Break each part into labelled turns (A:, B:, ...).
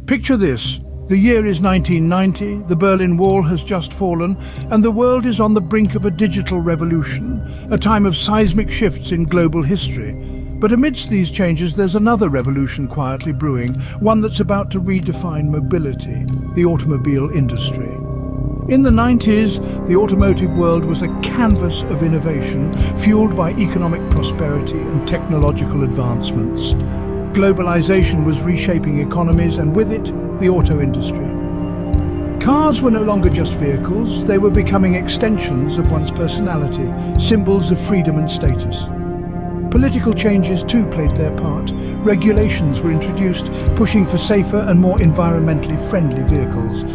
A: Picture this. The year is 1990, the Berlin Wall has just fallen, and the world is on the brink of a digital revolution, a time of seismic shifts in global history. But amidst these changes, there's another revolution quietly brewing, one that's about to redefine mobility, the automobile industry. In the 90s, the automotive world was a canvas of innovation, fueled by economic prosperity and technological advancements. Globalization was reshaping economies, and with it, the auto industry. Cars were no longer just vehicles, they were becoming extensions of one's personality, symbols of freedom and status. Political changes too played their part. Regulations were introduced, pushing for safer and more environmentally friendly vehicles.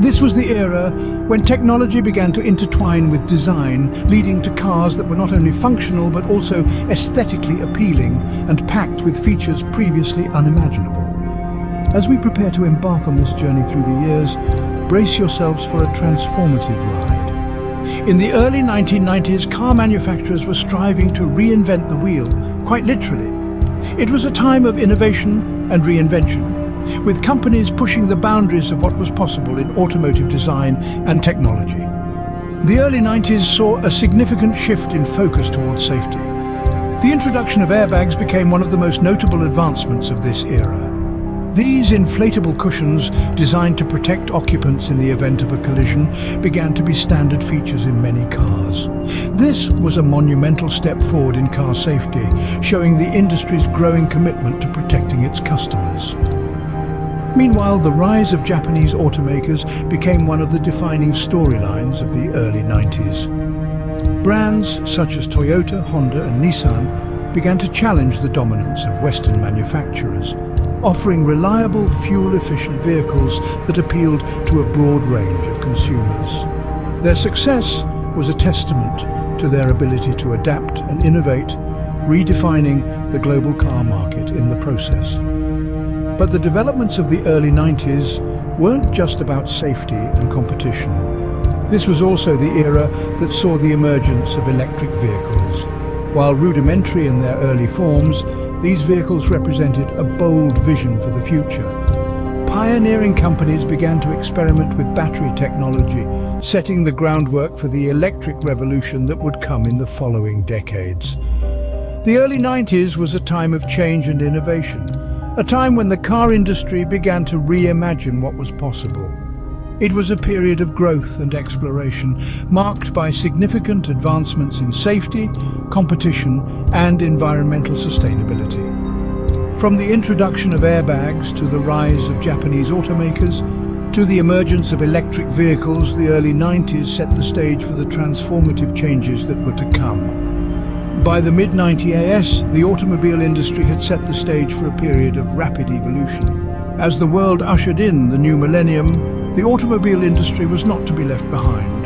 A: This was the era when technology began to intertwine with design, leading to cars that were not only functional but also aesthetically appealing and packed with features previously unimaginable. As we prepare to embark on this journey through the years, brace yourselves for a transformative ride. In the early 1990s, car manufacturers were striving to reinvent the wheel, quite literally. It was a time of innovation and reinvention, with companies pushing the boundaries of what was possible in automotive design and technology. The early 90s saw a significant shift in focus towards safety. The introduction of airbags became one of the most notable advancements of this era. These inflatable cushions, designed to protect occupants in the event of a collision, began to be standard features in many cars. This was a monumental step forward in car safety, showing the industry's growing commitment to protecting its customers. Meanwhile, the rise of Japanese automakers became one of the defining storylines of the early 90s. Brands such as Toyota, Honda and Nissan began to challenge the dominance of Western manufacturers, offering reliable, fuel-efficient vehicles that appealed to a broad range of consumers. Their success was a testament to their ability to adapt and innovate, redefining the global car market in the process. But the developments of the early 90s weren't just about safety and competition. This was also the era that saw the emergence of electric vehicles. While rudimentary in their early forms, these vehicles represented a bold vision for the future. Pioneering companies began to experiment with battery technology, setting the groundwork for the electric revolution that would come in the following decades. The early 90s was a time of change and innovation, a time when the car industry began to reimagine what was possible. It was a period of growth and exploration, marked by significant advancements in safety, competition, and environmental sustainability. From the introduction of airbags to the rise of Japanese automakers, to the emergence of electric vehicles, the early 90s set the stage for the transformative changes that were to come. By the mid-90s, the automobile industry had set the stage for a period of rapid evolution. As the world ushered in the new millennium, the automobile industry was not to be left behind.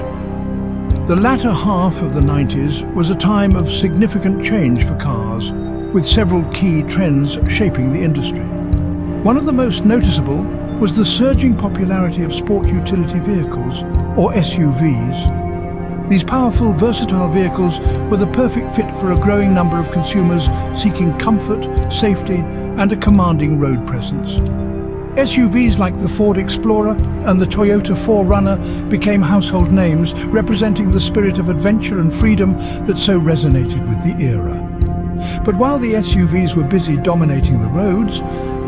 A: The latter half of the 90s was a time of significant change for cars, with several key trends shaping the industry. One of the most noticeable was the surging popularity of sport utility vehicles, or SUVs. These powerful, versatile vehicles were the perfect fit for a growing number of consumers seeking comfort, safety, and a commanding road presence. SUVs like the Ford Explorer and the Toyota 4Runner became household names, representing the spirit of adventure and freedom that so resonated with the era. But while the SUVs were busy dominating the roads,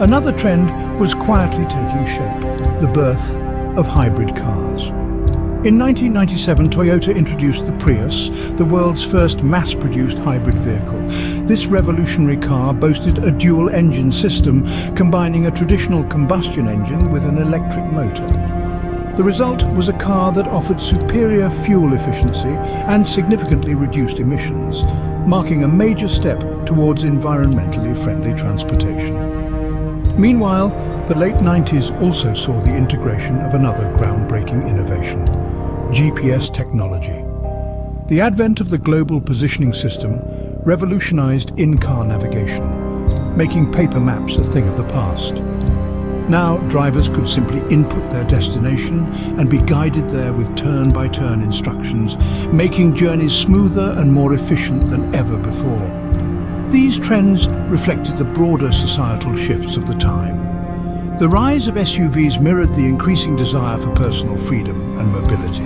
A: another trend was quietly taking shape: the birth of hybrid cars. In 1997, Toyota introduced the Prius, the world's first mass-produced hybrid vehicle. This revolutionary car boasted a dual-engine system, combining a traditional combustion engine with an electric motor. The result was a car that offered superior fuel efficiency and significantly reduced emissions, marking a major step towards environmentally friendly transportation. Meanwhile, the late 90s also saw the integration of another groundbreaking innovation: GPS technology. The advent of the global positioning system revolutionized in-car navigation, making paper maps a thing of the past. Now, drivers could simply input their destination and be guided there with turn-by-turn instructions, making journeys smoother and more efficient than ever before. These trends reflected the broader societal shifts of the time. The rise of SUVs mirrored the increasing desire for personal freedom and mobility.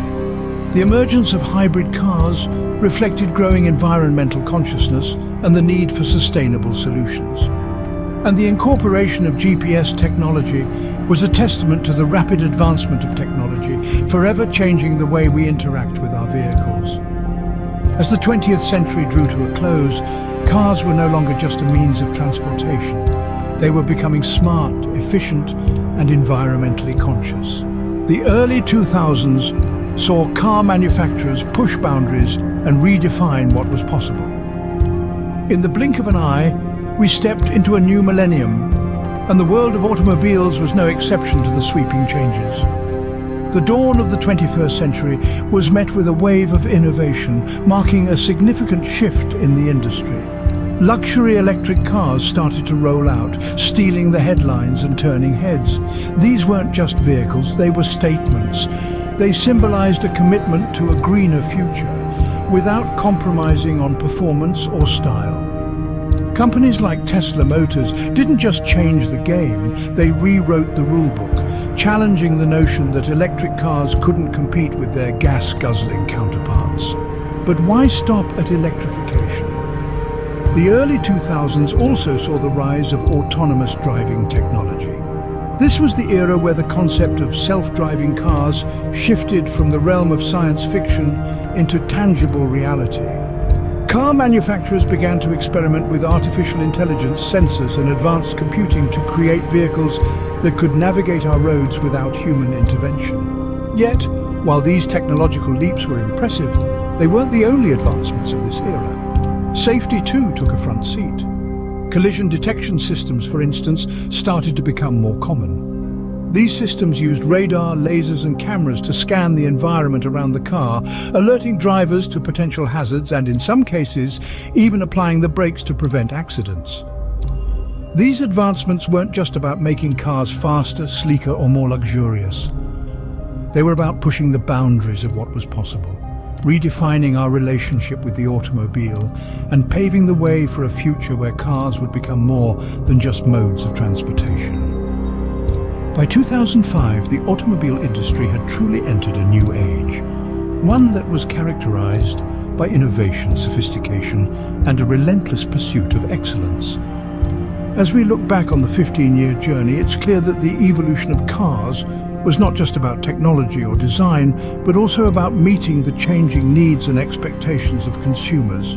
A: The emergence of hybrid cars reflected growing environmental consciousness and the need for sustainable solutions. And the incorporation of GPS technology was a testament to the rapid advancement of technology, forever changing the way we interact with our vehicles. As the 20th century drew to a close, cars were no longer just a means of transportation. They were becoming smart, efficient, and environmentally conscious. The early 2000s saw car manufacturers push boundaries and redefine what was possible. In the blink of an eye, we stepped into a new millennium, and the world of automobiles was no exception to the sweeping changes. The dawn of the 21st century was met with a wave of innovation, marking a significant shift in the industry. Luxury electric cars started to roll out, stealing the headlines and turning heads. These weren't just vehicles, they were statements. They symbolized a commitment to a greener future, without compromising on performance or style. Companies like Tesla Motors didn't just change the game, they rewrote the rulebook, challenging the notion that electric cars couldn't compete with their gas-guzzling counterparts. But why stop at electrification? The early 2000s also saw the rise of autonomous driving technology. This was the era where the concept of self-driving cars shifted from the realm of science fiction into tangible reality. Car manufacturers began to experiment with artificial intelligence, sensors, and advanced computing to create vehicles that could navigate our roads without human intervention. Yet, while these technological leaps were impressive, they weren't the only advancements of this era. Safety too took a front seat. Collision detection systems, for instance, started to become more common. These systems used radar, lasers and cameras to scan the environment around the car, alerting drivers to potential hazards and, in some cases, even applying the brakes to prevent accidents. These advancements weren't just about making cars faster, sleeker or more luxurious. They were about pushing the boundaries of what was possible, redefining our relationship with the automobile and paving the way for a future where cars would become more than just modes of transportation. By 2005, the automobile industry had truly entered a new age, one that was characterized by innovation, sophistication, and a relentless pursuit of excellence. As we look back on the 15-year journey, it's clear that the evolution of cars was not just about technology or design, but also about meeting the changing needs and expectations of consumers.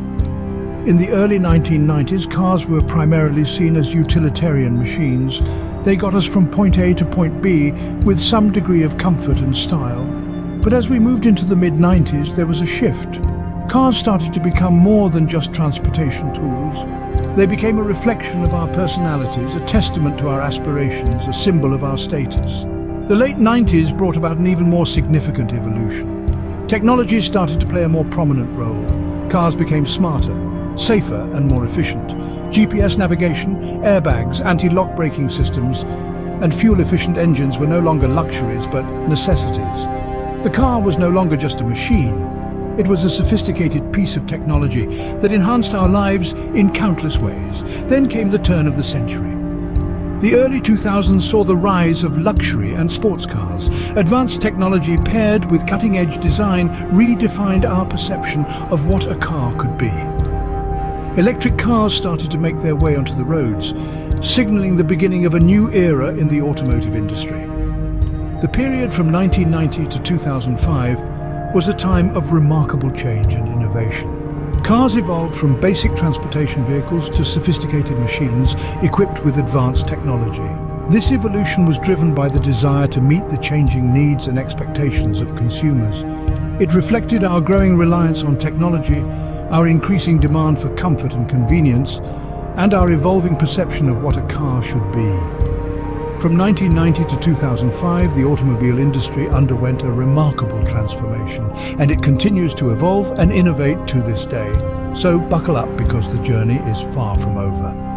A: In the early 1990s, cars were primarily seen as utilitarian machines. They got us from point A to point B with some degree of comfort and style. But as we moved into the mid-90s, there was a shift. Cars started to become more than just transportation tools. They became a reflection of our personalities, a testament to our aspirations, a symbol of our status. The late 90s brought about an even more significant evolution. Technology started to play a more prominent role. Cars became smarter, safer and more efficient. GPS navigation, airbags, anti-lock braking systems, and fuel-efficient engines were no longer luxuries but necessities. The car was no longer just a machine. It was a sophisticated piece of technology that enhanced our lives in countless ways. Then came the turn of the century. The early 2000s saw the rise of luxury and sports cars. Advanced technology paired with cutting-edge design redefined our perception of what a car could be. Electric cars started to make their way onto the roads, signaling the beginning of a new era in the automotive industry. The period from 1990 to 2005 was a time of remarkable change and innovation. Cars evolved from basic transportation vehicles to sophisticated machines equipped with advanced technology. This evolution was driven by the desire to meet the changing needs and expectations of consumers. It reflected our growing reliance on technology, our increasing demand for comfort and convenience, and our evolving perception of what a car should be. From 1990 to 2005, the automobile industry underwent a remarkable transformation, and it continues to evolve and innovate to this day. So buckle up, because the journey is far from over.